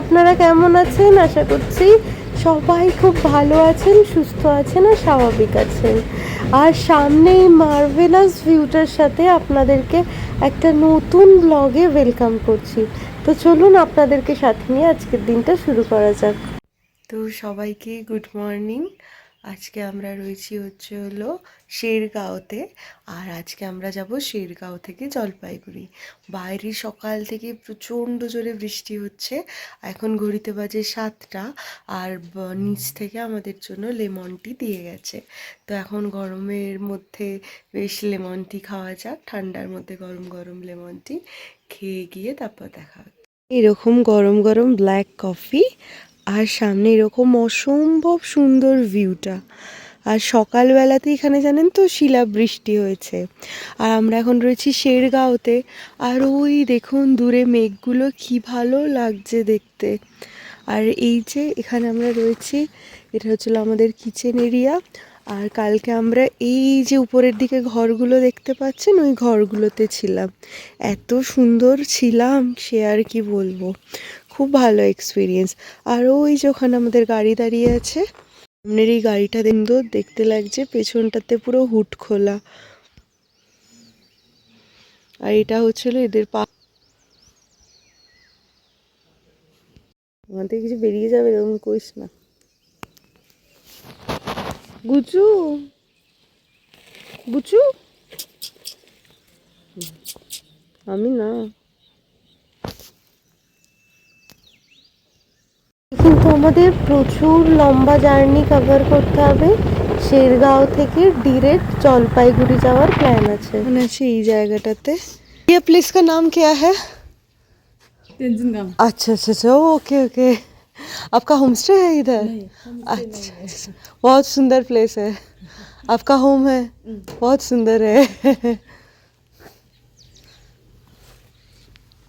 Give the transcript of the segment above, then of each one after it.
আপনারা কেমন আছেন? আশা করছি সবাই খুব ভালো আছেন, সুস্থ আছেন আর স্বাভাবিক আছেন। আর সামনে এই মার্ভেলাস ভিউটার সাথে আপনাদেরকে একটা নতুন ব্লগে ওয়েলকাম করছি। তো চলুন আপনাদেরকে সাথে নিয়ে আজকের দিনটা শুরু করা যাক। তো সবাইকে গুড মর্নিং। আজকে আমরা রয়েছি হলো শেরগাঁওতে। আর আজকে আমরা যাব শেরগাঁও থেকে জলপাইগুড়ি। বাইরে সকাল থেকে প্রচণ্ড জোরে বৃষ্টি হচ্ছে। এখন ঘড়িতে বাজে 7টা। আর নিচ থেকে আমাদের জন্য লেমন টি দিয়ে গেছে। তো এখন গরমের মধ্যে বেশ লেমন টি খাওয়া যাক, ঠান্ডার মধ্যে গরম গরম লেমন টি খেয়ে গিয়ে তারপর দেখা হচ্ছে। এরকম গরম গরম ব্ল্যাক কফি আর সামনে এরকম অসম্ভব সুন্দর ভিউটা। আর সকালবেলাতে এখানে জানেন তো শিলাবৃষ্টি হয়েছে। আর আমরা এখন রয়েছি শেরগাঁওতে। আর ওই দেখুন দূরে মেঘগুলো কি ভালো লাগছে দেখতে। আর এই যে এখানে আমরা রয়েছি, এটা হচ্ছিল আমাদের কিচেন এরিয়া। আর কালকে আমরা এই যে উপরের দিকে ঘরগুলো দেখতে পাচ্ছেন, ওই ঘরগুলোতে ছিলাম। এত সুন্দর ছিলাম সে আর কি বলবো, খুব ভালো এক্সপিরিয়েন্স। আর ওই যে ওখানে আমাদের গাড়ি দাঁড়িয়ে আছে, সামনের এই গাড়িটা সুন্দর দেখতে লাগছে, পেছনটাতে পুরো হুড খোলা। আর এটা হচ্ছিল এদের আমাদের কিছু বেরিয়ে যাবে এরকম করিস না বুচু, বুচু। আমি না, কিন্তু আমাদের প্রচুর লম্বা জার্নি কভার করতে হবে। শেরগাঁও থেকে ডিরেক্ট জলপাইগুড়ি যাওয়ার প্ল্যান আছে। মানে আছে এই জায়গাটাতে। ये प्लेस का नाम क्या है? तेंजिन गांव। अच्छा अच्छा अच्छा, ओके ओके। आपका होम स्टे है इधर? अच्छा, बहुत सुंदर प्लेस है। आपका होम है? बहुत सुंदर है।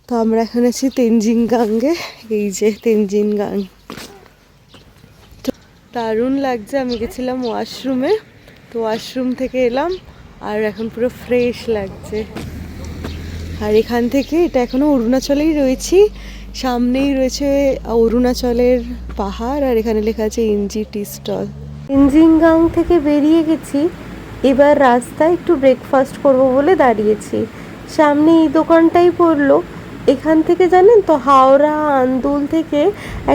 তো আমরা এখন আছি তেনজিং গাঙ্গে। এই যে তেনজিং গাং, দারুণ লাগছে। আমি গেছিলাম ওয়াশরুমে, তো ওয়াশরুম থেকে এলাম আর এখন পুরো ফ্রেশ লাগছে। আর এখান থেকে এটা এখনও অরুণাচলেই রয়েছি, সামনেই রয়েছে অরুণাচলের পাহাড়। আর এখানে লেখা আছে এনজি টি স্টল। তেনজিংগাং থেকে বেরিয়ে গেছি, এবার রাস্তায় একটু ব্রেকফাস্ট করব বলে দাঁড়িয়েছি। সামনে এই দোকানটাই পড়লো। এখান থেকে জানেন তো হাওড়া আন্দুল থেকে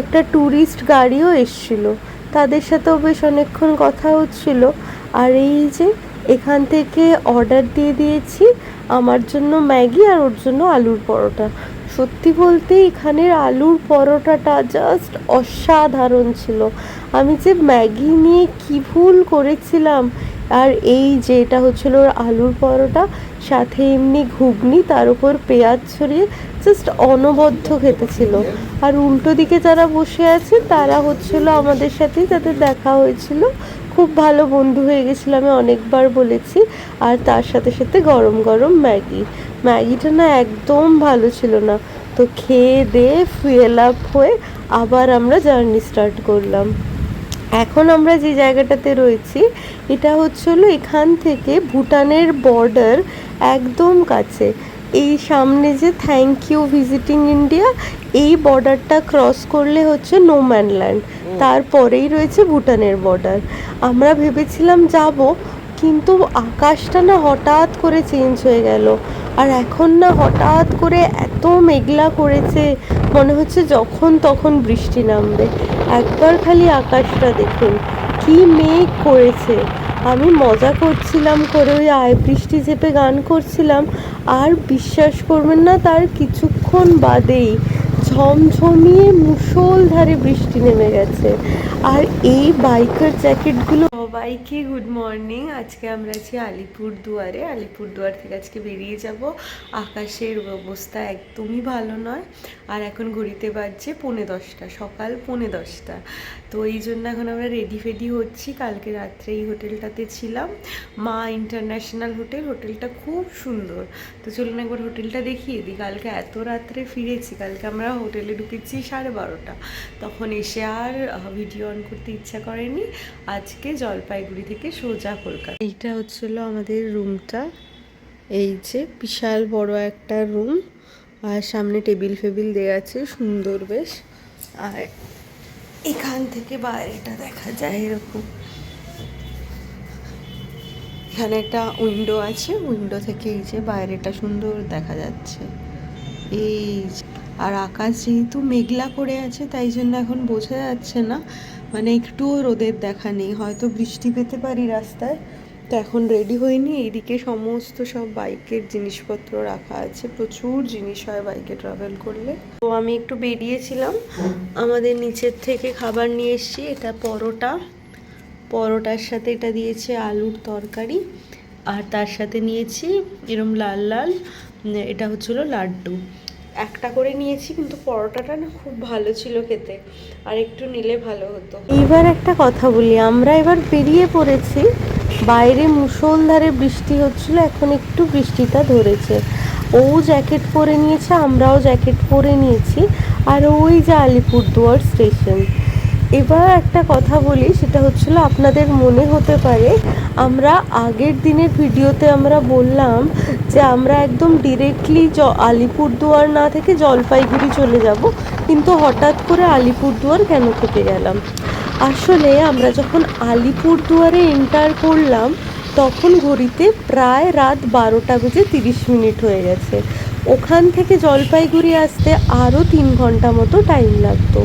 একটা ট্যুরিস্ট গাড়িও এসছিল, তাদের সাথেও বেশ অনেকক্ষণ কথা হচ্ছিল। আর এই যে এখান থেকে অর্ডার দিয়ে দিয়েছি, আমার জন্য ম্যাগি আর ওর জন্য আলুর পরোটা। সত্যি বলতে এখানের আলুর পরোটাটা জাস্ট অসাধারণ ছিল। আমি যে ম্যাগি নিয়ে কি ভুল করেছিলাম। আর এই যে এটা হচ্ছিল আলুর পরোটা, সাথে এমনি ঘুগনি, তার উপর পেঁয়াজ ছড়িয়ে জাস্ট অনবদ্য খেতে ছিল। আর উল্টো দিকে যারা বসে আছে তারা হচ্ছিল আমাদের সাথেই, যাদের দেখা হয়েছিল, খুব ভালো বন্ধু হয়ে গেছিলো, আমি অনেকবার বলেছি। আর তার সাথে সাথে গরম গরম ম্যাগি। ম্যাগিটা না একদম ভালো ছিল না। তো খেয়ে দিয়ে ফুয়েল আপ হয়ে আবার আমরা জার্নি স্টার্ট করলাম। এখন আমরা যে জায়গাটাতে রয়েছি এটা হচ্ছিল এখান থেকে ভুটানের বর্ডার একদম কাছে। এই সামনে যে থ্যাংক ইউ ভিজিটিং ইন্ডিয়া, এই বর্ডারটা ক্রস করলে হচ্ছে নো ম্যান ল্যান্ড, তারপরেই রয়েছে ভুটানের বর্ডার। আমরা ভেবেছিলাম যাব, কিন্তু আকাশটা না হঠাৎ করে চেঞ্জ হয়ে গেল। আর এখন না হঠাৎ করে এত মেঘলা করেছে, মনে হচ্ছে যখন তখন বৃষ্টি নামবে। একবার খালি আকাশটা দেখুন কি মেঘ করেছে। আমি মজা করছিলাম করে ওই আয় বৃষ্টি চেপে গান করছিলাম, আর বিশ্বাস করবেন না তার কিছুক্ষণ বাদেই ঝমঝমিয়ে মুষলধারে বৃষ্টি নেমে গেছে। আর এই বাইকার জ্যাকেটগুলো। সবাইকে গুড মর্নিং। আজকে আমরা আছি আলিপুরদুয়ারে। আলিপুরদুয়ার থেকে আজকে বেরিয়ে যাব। আকাশের অবস্থা একদমই ভালো নয়। আর এখন ঘড়িতে বাজছে 10:45, সকাল 10:45। তো এই জন্য এখন আমরা রেডি ফেডি হচ্ছি। কালকে রাত্রে এই হোটেলটাতে ছিলাম, মা ইন্টারন্যাশনাল হোটেল। হোটেলটা খুব সুন্দর। তো চলুন একবার হোটেলটা দেখিয়ে দিই। কালকে এত রাত্রে ফিরেছি, কালকে আমরা হোটেলে ঢুকেছি 12:30। তখন এসে আর ভিডিও অন করতে ইচ্ছা করেনি। আজকে জলপাইগুড়ি থেকে সোজা কলকাতা। এইটা হচ্ছিল আমাদের রুমটা। এই যে বিশাল বড় একটা রুম, আর সামনে টেবিল ফেবিল দেওয়া আছে সুন্দর বেশ। আর এখান থেকে বাইরেটা দেখা যায় এরকম। এখানে একটা উইন্ডো আছে, উইন্ডো থেকে এই যে বাইরেটা সুন্দর দেখা যাচ্ছে। এই আর আকাশ যেহেতু মেঘলা করে আছে তাই জন্য এখন বোঝা যাচ্ছে না, মানে একটুও রোদের দেখা নেই, হয়তো বৃষ্টি পেতে পারি রাস্তায়। তো এখন রেডি হইনি, এইদিকে সমস্ত সব বাইকের জিনিসপত্র রাখা আছে, প্রচুর জিনিস হয় বাইকে ট্রাভেল করলে। তো আমি একটু বেরিয়েছিলাম, আমাদের নিচের থেকে খাবার নিয়ে এসেছি। এটা পরোটা, পরোটার সাথে এটা দিয়েছে আলুর তরকারি, আর তার সাথে নিয়েছি এরম লাল লাল, এটা হচ্ছিল লাড্ডু। একটা করে নিয়েছি, কিন্তু পরোটাটা না খুব ভালো ছিল খেতে, আর একটু নিলে ভালো হতো। এইবার একটা কথা বলি, আমরা এবার বেরিয়ে পড়েছি, বাইরে মুষলধারে বৃষ্টি হচ্ছিল, এখন একটু বৃষ্টিটা ধরেছে। ও জ্যাকেট পরে নিয়েছে, আমরাও জ্যাকেট পরে নিয়েছি, আর ওই যে আলিপুরদুয়ার স্টেশন। এবার একটা কথা বলি, সেটা হচ্ছিল আপনাদের মনে হতে পারে আমরা আগের দিনের ভিডিওতে আমরা বললাম যে আমরা একদম ডিরেক্টলি আলিপুরদুয়ার না থেকে জলপাইগুড়ি চলে যাব, কিন্তু হঠাৎ করে আলিপুরদুয়ার কেন থেকে গেলাম। আসলে আমরা যখন আলিপুরদুয়ারে এন্টার করলাম তখন ঘড়িতে প্রায় রাত 12:30 হয়ে গেছে। ওখান থেকে জলপাইগুড়ি আসতে আরও 3 ঘন্টা মতো টাইম লাগতো।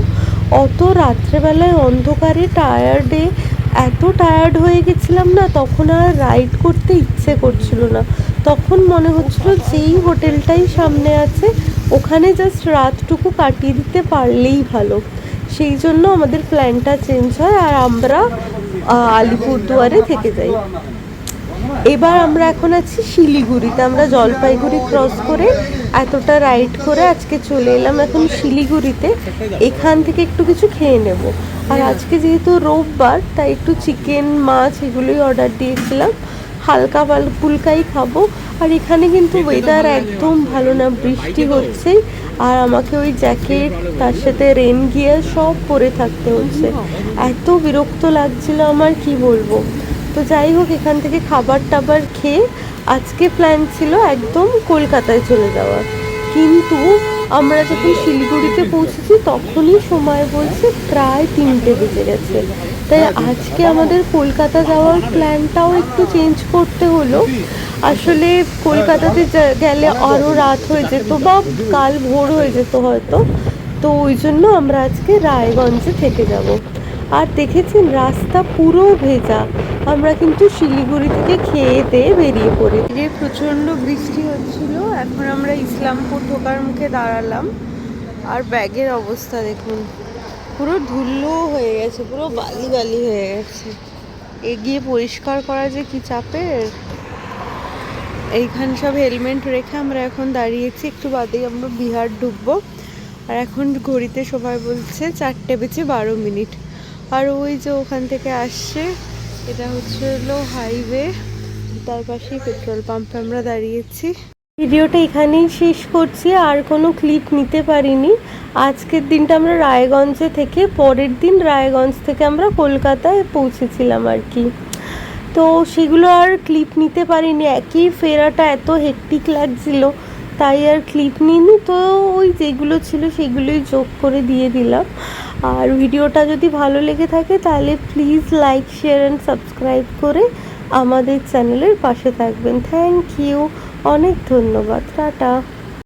অত রাত্রেবেলায় অন্ধকারে টায়ার্ডে এত টায়ার্ড হয়ে গেছিলাম না, তখন আর রাইড করতে ইচ্ছে করছিল না। তখন মনে হচ্ছিল যেই হোটেলটাই সামনে আছে ওখানে জাস্ট রাতটুকু কাটিয়ে দিতে পারলেই ভালো। সেই জন্য আমাদের প্ল্যানটা চেঞ্জ হয় আর আমরা আলিপুরদুয়ারে থেকে যাই। এবার আমরা এখন আছি শিলিগুড়িতে, আমরা জলপাইগুড়ি ক্রস করে এতটা রাইড করে আজকে চলে এলাম এখন শিলিগুড়িতে। এখান থেকে একটু কিছু খেয়ে নেব, আর আজকে যেহেতু রোববার তাই একটু চিকেন মাছ এগুলোই অর্ডার দিয়েছিলাম, হালকা ফুলকাই খাবো। আর এখানে কিন্তু ওয়েদার একদম ভালো না, বৃষ্টি হচ্ছে, আর আমাকে ওই জ্যাকেট তার সাথে রেন গিয়ার সব পরে থাকতে হচ্ছে, এত বিরক্ত লাগছিল আমার, কি বলবো। তো যাই হোক, এখান থেকে খাবার টাবার খেয়ে আজকে প্ল্যান ছিল একদম কলকাতায় চলে যাওয়ার, কিন্তু আমরা যখন শিলিগুড়িতে পৌঁছেছি তখনই সময় বলছে প্রায় 3টে বেজে গেছে। তাই আজকে আমাদের কলকাতা যাওয়ার প্ল্যানটাও একটু চেঞ্জ করতে হলো। আসলে কলকাতাতে গেলে আরও রাত হয়ে যেত বা কাল ভোর হয়ে যেত হয়তো, তো ওই জন্য আমরা আজকে রায়গঞ্জে থেকে যাব। আর দেখেছেন রাস্তা পুরো ভেজা, আমরা কিন্তু শিলিগুড়ি থেকে খেয়ে দিয়ে বেরিয়ে পড়ি। যে প্রচণ্ড বৃষ্টি হচ্ছিল, এখন আমরা ইসলামপুর ঢোকার মুখে দাঁড়ালাম, আর ব্যাগের অবস্থা দেখুন, পুরো ধুলো হয়ে গেছে, পুরো বালি বালি হয়ে গেছে। এগিয়ে পরিষ্কার করা যে কি চাপের। এইখানে সব হেলমেট রেখে আমরা এখন দাঁড়িয়েছি, একটু বাদেই আমরা বিহার ঢুকবো। আর এখন ঘড়িতে সবাই বলছে 4:12। আর ওই যে ওখান থেকে আসছে, এটা হচ্ছে হলো হাইওয়ে, তার পাশেই পেট্রোল পাম্পে আমরা দাঁড়িয়েছি। ভিডিওটা এখানেই শেষ করছি, আর কোনো ক্লিপ নিতে পারিনি। আজকের দিনটা আমরা রায়গঞ্জে থেকে, পরের দিন রায়গঞ্জ থেকে আমরা কলকাতায় পৌঁছেছিলাম আর কি, তো সেগুলো আর ক্লিপ নিতে পারিনি, একই ফেরাটা এত হেক্টিক লাগছিল তাই আর ক্লিপ নিইনি। তো ওই যেগুলো ছিল সেগুলোই যোগ করে দিয়ে দিলাম। আর ভিডিওটা যদি ভালো লেগে থাকে তাহলে please like, share and subscribe করে আমাদের চ্যানেলের পাশে থাকবেন। থ্যাংক ইউ, অনেক ধন্যবাদ, টাটা।